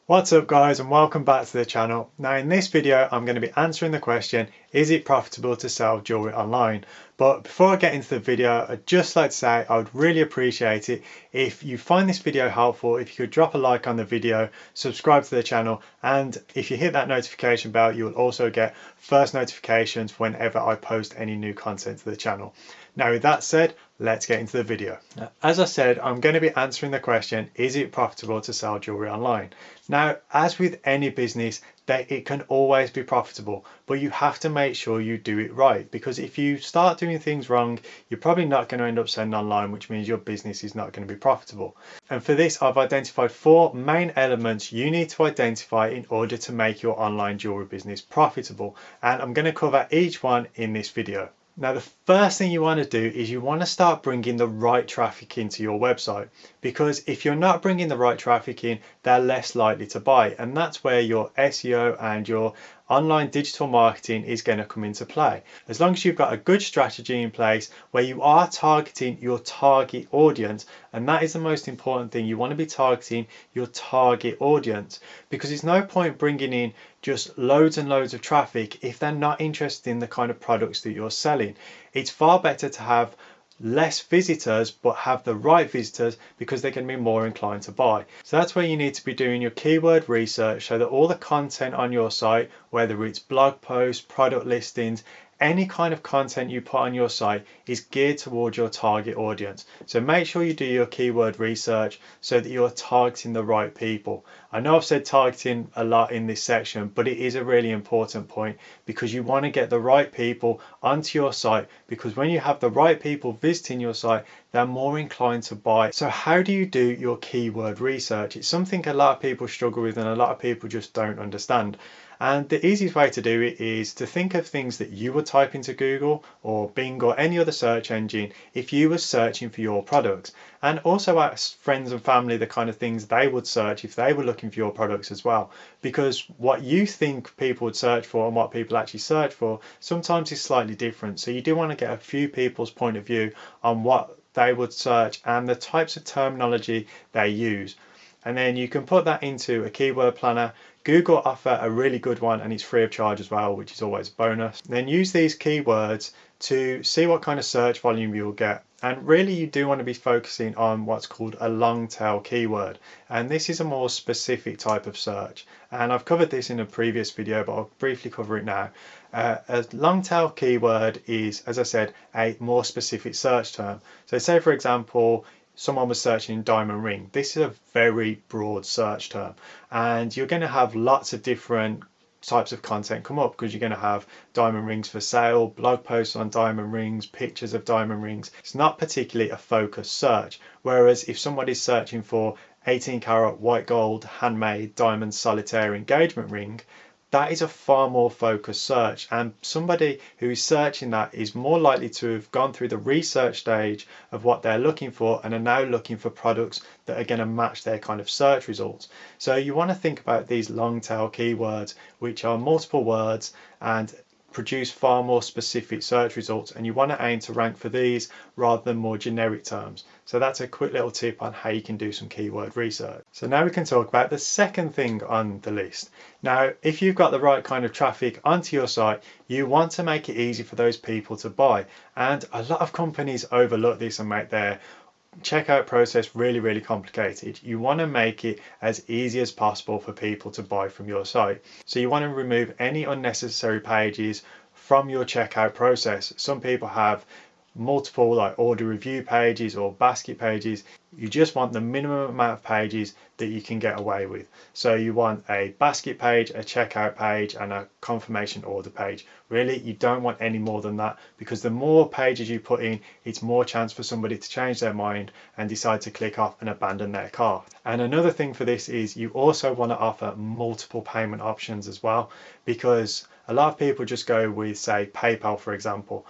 What's up guys, and welcome back to the channel. Now in this video I'm going to be answering the question, is it profitable to sell jewelry online? But before I get into the video, I'd just like to say I would really appreciate it if you find this video helpful, if you could drop a like on the video, subscribe to the channel, and if you hit that notification bell you will also get first notifications whenever I post any new content to the channel. Now with that said, let's get into the video. As I said, I'm going to be answering the question, is it profitable to sell jewelry online? Now, as with any business, it can always be profitable, but you have to make sure you do it right, because if you start doing things wrong, you're probably not going to end up selling online, which means your business is not going to be profitable. And for this, I've identified 4 main elements you need to identify in order to make your online jewelry business profitable. And I'm going to cover each one in this video. Now, the first thing you want to do is you want to start bringing the right traffic into your website, because if you're not bringing the right traffic in, they're less likely to buy. And that's where your SEO and your online digital marketing is going to come into play. As long as you've got a good strategy in place where you are targeting your target audience, and that is the most important thing. You want to be targeting your target audience, because there's no point bringing in just loads and loads of traffic if they're not interested in the kind of products that you're selling. It's far better to have less visitors but have the right visitors, because they're going to be more inclined to buy. So that's where you need to be doing your keyword research, so that all the content on your site, whether it's blog posts, product listings, any kind of content you put on your site, is geared towards your target audience. So make sure you do your keyword research so that you're targeting the right people. I know I've said targeting a lot in this section, but it is a really important point, because you want to get the right people onto your site, because when you have the right people visiting your site, they're more inclined to buy. So how do you do your keyword research? It's something a lot of people struggle with and a lot of people just don't understand. And the easiest way to do it is to think of things that you would type into Google or Bing or any other search engine if you were searching for your products, and also ask friends and family the kind of things they would search if they were looking for your products as well, because what you think people would search for and what people actually search for sometimes is slightly different. So you do want to get a few people's point of view on what they would search and the types of terminology they use, and then you can put that into a keyword planner. Google offer a really good one and it's free of charge as well, which is always a bonus. Then use these keywords to see what kind of search volume you'll get. And really you do want to be focusing on what's called a long tail keyword, and this is a more specific type of search, and I've covered this in a previous video but I'll briefly cover it now. A long tail keyword is, as I said, a more specific search term. So say for example someone was searching diamond ring. This is a very broad search term, and you're going to have lots of different types of content come up, because you're going to have diamond rings for sale, blog posts on diamond rings, pictures of diamond rings. It's not particularly a focused search, whereas if somebody's searching for 18 karat white gold handmade diamond solitaire engagement ring, that is a far more focused search, and somebody who is searching that is more likely to have gone through the research stage of what they're looking for and are now looking for products that are going to match their kind of search results. So you want to think about these long tail keywords, which are multiple words and produce far more specific search results, and you want to aim to rank for these rather than more generic terms. So that's a quick little tip on how you can do some keyword research. So now we can talk about the second thing on the list. Now, if you've got the right kind of traffic onto your site, you want to make it easy for those people to buy. And a lot of companies overlook this and make their checkout process really complicated. You want to make it as easy as possible for people to buy from your site. So you want to remove any unnecessary pages from your checkout process. Some people have multiple like order review pages or basket pages. You just want the minimum amount of pages that you can get away with. So you want a basket page, a checkout page, and a confirmation order page. Really, you don't want any more than that, because the more pages you put in, it's more chance for somebody to change their mind and decide to click off and abandon their cart. And another thing for this is you also want to offer multiple payment options as well, because a lot of people just go with, say, PayPal for example.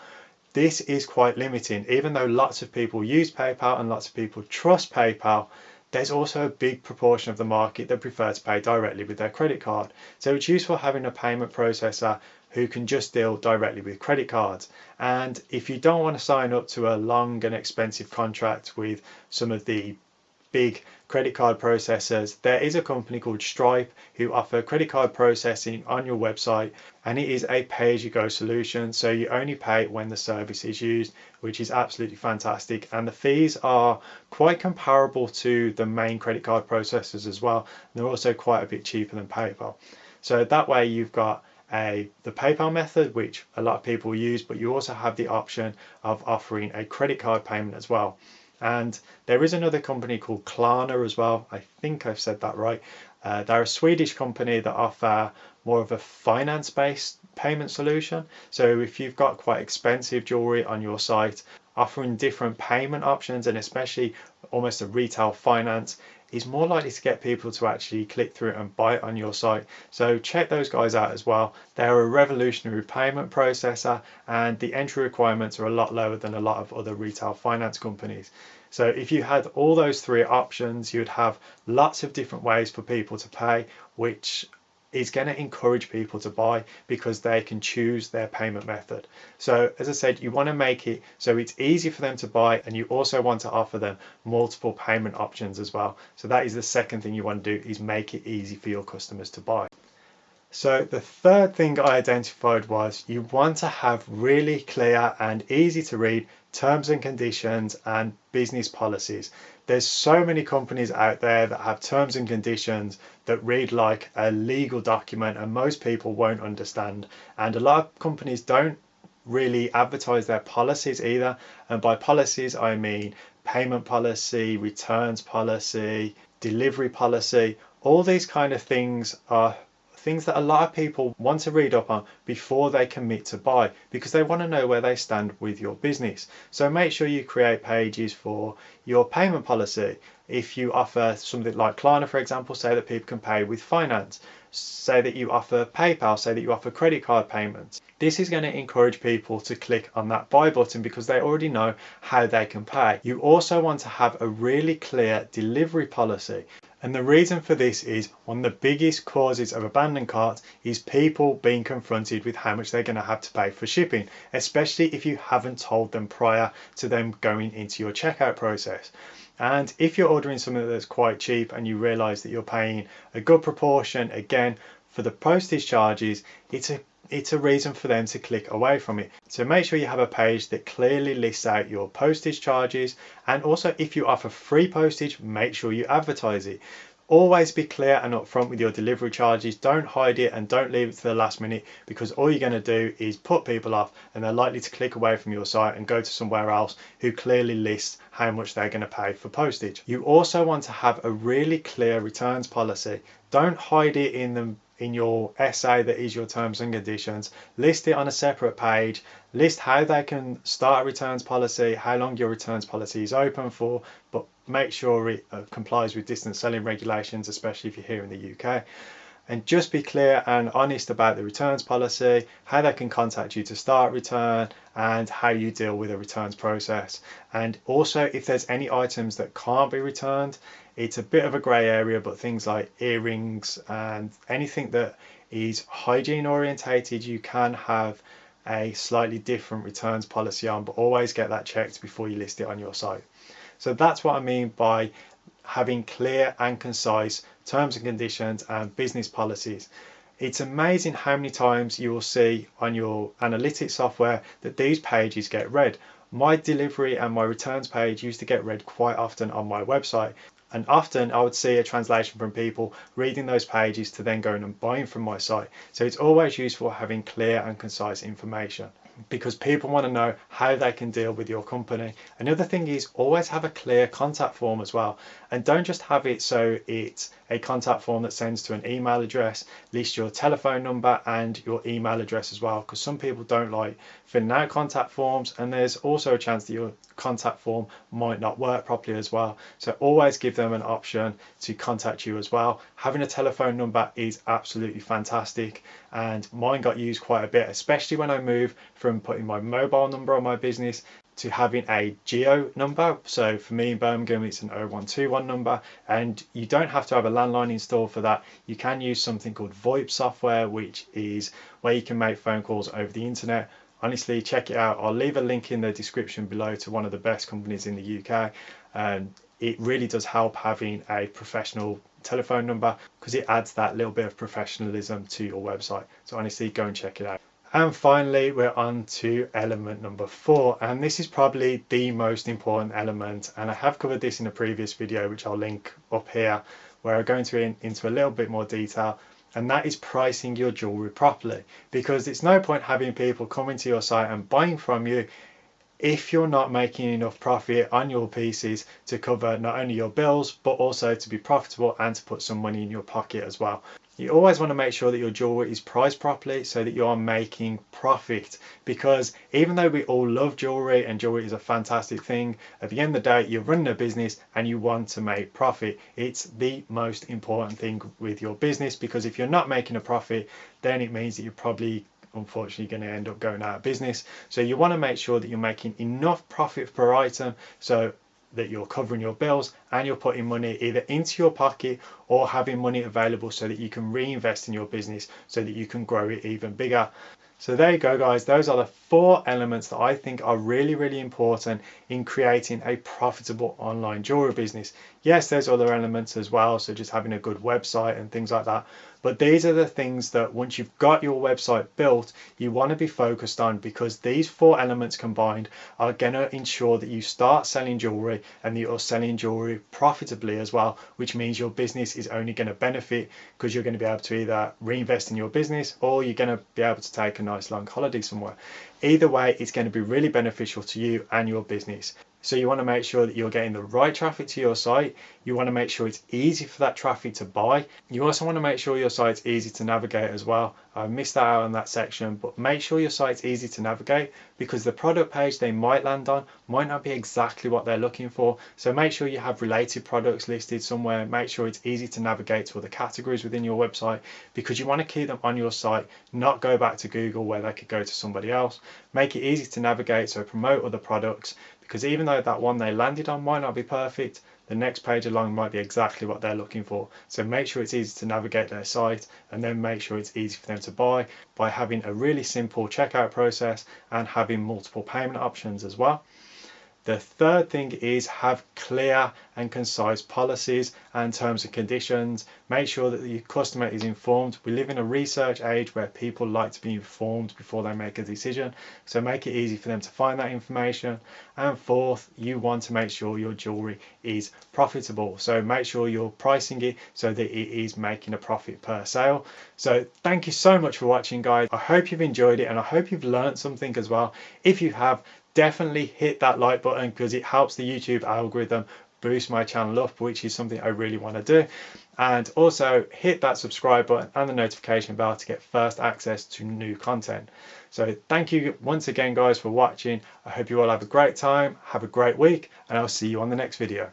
This is quite limiting. Even though lots of people use PayPal and lots of people trust PayPal, there's also a big proportion of the market that prefer to pay directly with their credit card. So it's useful having a payment processor who can just deal directly with credit cards. And if you don't want to sign up to a long and expensive contract with some of the big credit card processors, there is a company called Stripe who offer credit card processing on your website, and it is a pay-as-you-go solution, so you only pay when the service is used, which is absolutely fantastic, and the fees are quite comparable to the main credit card processors as well. They're also quite a bit cheaper than PayPal. So that way you've got the PayPal method, which a lot of people use, but you also have the option of offering a credit card payment as well. And there is another company called Klarna as well. I think I've said that right. They're a Swedish company that offer more of a finance-based payment solution. So if you've got quite expensive jewelry on your site, offering different payment options, and especially almost a retail finance, is more likely to get people to actually click through and buy it on your site. So check those guys out as well. They're a revolutionary payment processor, and the entry requirements are a lot lower than a lot of other retail finance companies. So if you had all those three options, you'd have lots of different ways for people to pay, which is going to encourage people to buy because they can choose their payment method. So as I said, you want to make it so it's easy for them to buy, and you also want to offer them multiple payment options as well. So that is the second thing you want to do, is make it easy for your customers to buy. So the third thing I identified was you want to have really clear and easy to read terms and conditions and business policies. There's so many companies out there that have terms and conditions that read like a legal document, and most people won't understand. And a lot of companies don't really advertise their policies either. And by policies, I mean payment policy, returns policy, delivery policy. All these kind of things are things that a lot of people want to read up on before they commit to buy, because they want to know where they stand with your business. So make sure you create pages for your payment policy. If you offer something like Klarna, for example, say that people can pay with finance. Say that you offer PayPal, say that you offer credit card payments. This is going to encourage people to click on that buy button because they already know how they can pay. You also want to have a really clear delivery policy. And the reason for this is one of the biggest causes of abandoned carts is people being confronted with how much they're going to have to pay for shipping, especially if you haven't told them prior to them going into your checkout process. And if you're ordering something that's quite cheap and you realize that you're paying a good proportion again for the postage charges, it's a reason for them to click away from it. So make sure you have a page that clearly lists out your postage charges, and also if you offer free postage, make sure you advertise it. Always be clear and upfront with your delivery charges. Don't hide it and don't leave it to the last minute, because all you're going to do is put people off and they're likely to click away from your site and go to somewhere else who clearly lists how much they're going to pay for postage. You also want to have a really clear returns policy. Don't hide it in your essay that is your terms and conditions. List it on a separate page. List how they can start a returns policy, how long your returns policy is open for, but make sure it complies with distance selling regulations, especially if you're here in the UK. And just be clear and honest about the returns policy, how they can contact you to start return, and how you deal with a returns process. And also, if there's any items that can't be returned, it's a bit of a grey area, but things like earrings and anything that is hygiene orientated, you can have a slightly different returns policy on, but always get that checked before you list it on your site. So that's what I mean by having clear and concise terms and conditions and business policies. It's amazing how many times you will see on your analytics software that these pages get read. My delivery and my returns page used to get read quite often on my website, and often I would see a translation from people reading those pages to then going and buying from my site. So it's always useful having clear and concise information, because people want to know how they can deal with your company. Another thing is always have a clear contact form as well, and don't just have it so it's a contact form that sends to an email address. List your telephone number and your email address as well, because some people don't like filling out contact forms, and there's also a chance that your contact form might not work properly as well. So always give them an option to contact you as well. Having a telephone number is absolutely fantastic, and mine got used quite a bit, especially when I moved from putting my mobile number on my business to having a geo number. So for me in Birmingham, it's an 0121 number, and you don't have to have a landline installed for that. You can use something called VoIP software, which is where you can make phone calls over the internet. Honestly, check it out. I'll leave a link in the description below to one of the best companies in the UK. it really does help having a professional telephone number, because it adds that little bit of professionalism to your website. So honestly, go and check it out. And finally, we're on to element number 4, and this is probably the most important element, and I have covered this in a previous video which I'll link up here, where I go into a little bit more detail, and that is pricing your jewelry properly. Because it's no point having people coming to your site and buying from you if you're not making enough profit on your pieces to cover not only your bills, but also to be profitable and to put some money in your pocket as well. You always want to make sure that your jewelry is priced properly so that you are making profit, because even though we all love jewelry and jewelry is a fantastic thing, at the end of the day you're running a business and you want to make profit. It's the most important thing with your business, because if you're not making a profit, then it means that you're probably unfortunately going to end up going out of business. So you want to make sure that you're making enough profit per item so that you're covering your bills and you're putting money either into your pocket or having money available so that you can reinvest in your business so that you can grow it even bigger. So there you go, guys. Those are the 4 elements that I think are really, really important in creating a profitable online jewelry business. Yes, there's other elements as well, so just having a good website and things like that. But these are the things that once you've got your website built, you want to be focused on, because these 4 elements combined are going to ensure that you start selling jewelry and that you're selling jewelry profitably as well, which means your business is only going to benefit, because you're going to be able to either reinvest in your business or you're going to be able to take a nice long holiday somewhere. Either way, it's going to be really beneficial to you and your business. So you want to make sure that you're getting the right traffic to your site. You want to make sure it's easy for that traffic to buy. You also want to make sure your site's easy to navigate as well. I missed that out in that section, but make sure your site's easy to navigate, because the product page they might land on might not be exactly what they're looking for. So make sure you have related products listed somewhere. Make sure it's easy to navigate to other categories within your website, because you want to keep them on your site, not go back to Google where they could go to somebody else. Make it easy to navigate, so promote other products, because even though that one they landed on might not be perfect, the next page along might be exactly what they're looking for. So make sure it's easy to navigate their site, and then make sure it's easy for them to buy by having a really simple checkout process and having multiple payment options as well. The third thing is have clear and concise policies and terms and conditions. Make sure that the customer is informed. We live in a research age where people like to be informed before they make a decision. So make it easy for them to find that information. And fourth, you want to make sure your jewelry is profitable. So make sure you're pricing it so that it is making a profit per sale. So thank you so much for watching, guys. I hope you've enjoyed it and I hope you've learned something as well. If you have, definitely hit that like button, because it helps the YouTube algorithm boost my channel up, which is something I really want to do. And also hit that subscribe button and the notification bell to get first access to new content. So thank you once again, guys, for watching. I hope you all have a great time, have a great week, and I'll see you on the next video.